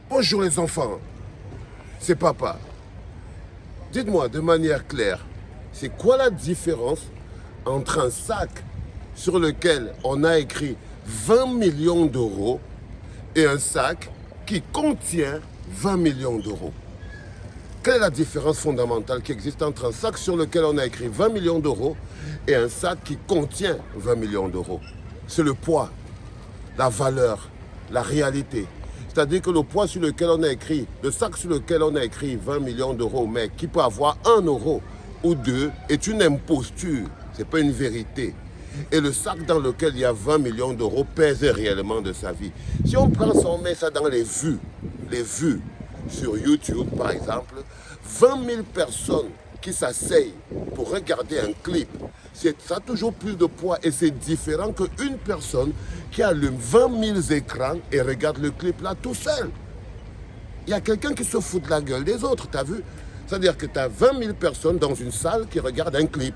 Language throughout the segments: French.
Bonjour les enfants, c'est papa. Dites-moi de manière claire, c'est quoi la différence entre un sac sur lequel on a écrit 20 millions d'euros et un sac qui contient 20 millions d'euros? Quelle est la différence fondamentale qui existe entre un sac sur lequel on a écrit 20 millions d'euros et un sac qui contient 20 millions d'euros? C'est le poids, la valeur, la réalité. C'est-à-dire que le poids sur lequel on a écrit, le sac sur lequel on a écrit 20 millions d'euros, mais qui peut avoir 1 euro ou 2, est une imposture, ce n'est pas une vérité. Et le sac dans lequel il y a 20 millions d'euros pèse réellement de sa vie. Si on prend ça, on met ça dans les vues sur YouTube par exemple, 20 000 personnes qui s'asseyent pour regarder un clip, ça a toujours plus de poids et c'est différent qu'une personne qui allume 20 000 écrans et regarde le clip là tout seul. Il y a quelqu'un qui se fout de la gueule des autres, t'as vu? C'est-à-dire que tu as 20 000 personnes dans une salle qui regardent un clip.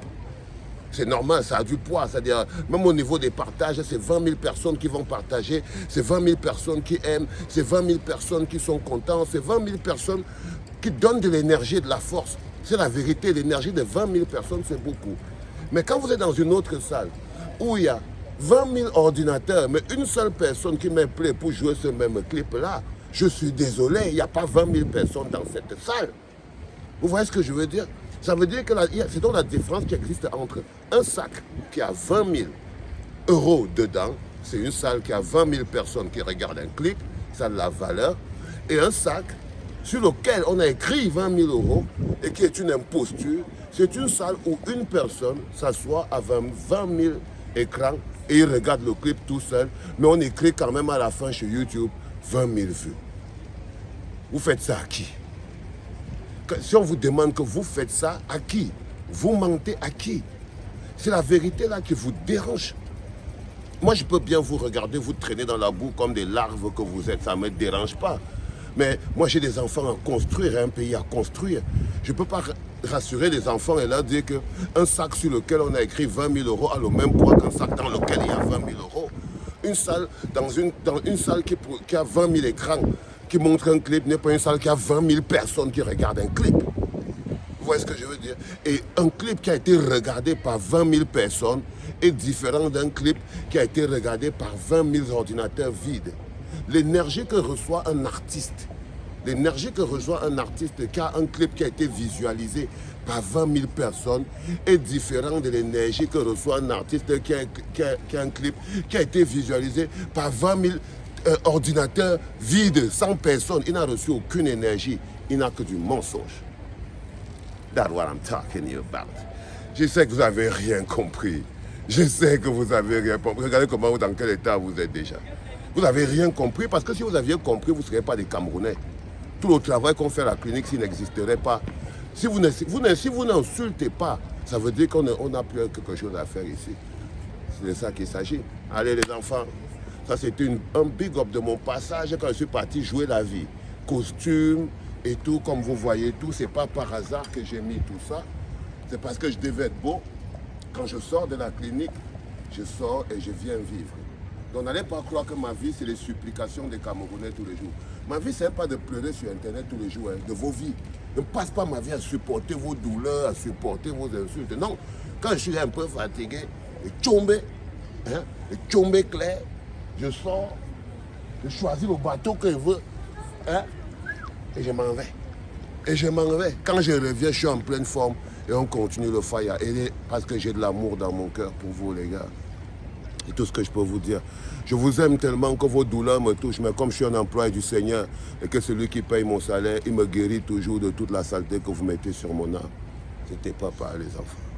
C'est normal, ça a du poids, c'est-à-dire même au niveau des partages, c'est 20 000 personnes qui vont partager, c'est 20 000 personnes qui aiment, c'est 20 000 personnes qui sont contentes, c'est 20 000 personnes qui donnent de l'énergie et de la force. C'est la vérité, l'énergie de 20 000 personnes, c'est beaucoup. Mais quand vous êtes dans une autre salle où il y a 20 000 ordinateurs, mais une seule personne qui m'appelait pour jouer ce même clip-là, je suis désolé, il n'y a pas 20 000 personnes dans cette salle. Vous voyez ce que je veux dire? Ça veut dire que c'est donc la différence qui existe entre un sac qui a 20 000 euros dedans, c'est une salle qui a 20 000 personnes qui regardent un clip, ça a de la valeur, et un sac sur lequel on a écrit 20 000 euros et qui est une imposture, c'est une salle où une personne s'assoit avec 20 000 écrans et il regarde le clip tout seul, mais on écrit quand même à la fin chez YouTube 20 000 vues. Vous faites ça à qui? Si on vous demande que vous faites ça, à qui? Vous mentez à qui? C'est la vérité là qui vous dérange. Moi, je peux bien vous regarder, vous traîner dans la boue comme des larves que vous êtes, ça ne me dérange pas. Mais moi, j'ai des enfants à construire, un pays à construire. Je ne peux pas rassurer les enfants et leur dire qu'un sac sur lequel on a écrit 20 000 euros a le même poids qu'un sac dans lequel il y a 20 000 euros. Une salle, dans une salle qui a 20 000 écrans, qui montre un clip, n'est pas une salle qui a 20 000 personnes qui regardent un clip. Vous voyez ce que je veux dire? Et un clip qui a été regardé par 20 000 personnes est différent d'un clip qui a été regardé par 20 000 ordinateurs vides. L'énergie que reçoit un artiste, qui a un clip qui a été visualisé par 20 000 personnes est différent de l'énergie que reçoit un artiste qui a un clip qui a été visualisé par 20 000 ordinateur vide, sans personne, il n'a reçu aucune énergie, il n'a que du mensonge. That's what I'm talking about. Je sais que vous n'avez rien compris. Je sais que vous n'avez rien compris. Regardez dans quel état vous êtes déjà. Vous n'avez rien compris parce que si vous aviez compris, vous ne seriez pas des Camerounais. Tout le travail qu'on fait à la clinique, s'il n'existerait pas. Si vous n'insultez pas, ça veut dire qu'on n'a plus quelque chose à faire ici. C'est de ça qu'il s'agit. Allez les enfants. Ça, c'était un big up de mon passage quand je suis parti jouer la vie. Costume et tout, comme vous voyez tout. C'est pas par hasard que j'ai mis tout ça. C'est parce que je devais être beau. Quand je sors de la clinique, je sors et je viens vivre. Donc n'allez pas croire que ma vie, c'est les supplications des Camerounais tous les jours. Ma vie, ce n'est pas de pleurer sur Internet tous les jours, hein, de vos vies. Je ne passe pas ma vie à supporter vos douleurs, à supporter vos insultes. Non, quand je suis un peu fatigué, le tchombé clair, je sors, je choisis le bateau que je veux, hein, et je m'en vais. Et je m'en vais. Quand je reviens, je suis en pleine forme et on continue le fire. Et parce que j'ai de l'amour dans mon cœur pour vous, les gars. C'est tout ce que je peux vous dire. Je vous aime tellement que vos douleurs me touchent, mais comme je suis un employé du Seigneur et que celui qui paye mon salaire, il me guérit toujours de toute la saleté que vous mettez sur mon âme. C'était papa, les enfants.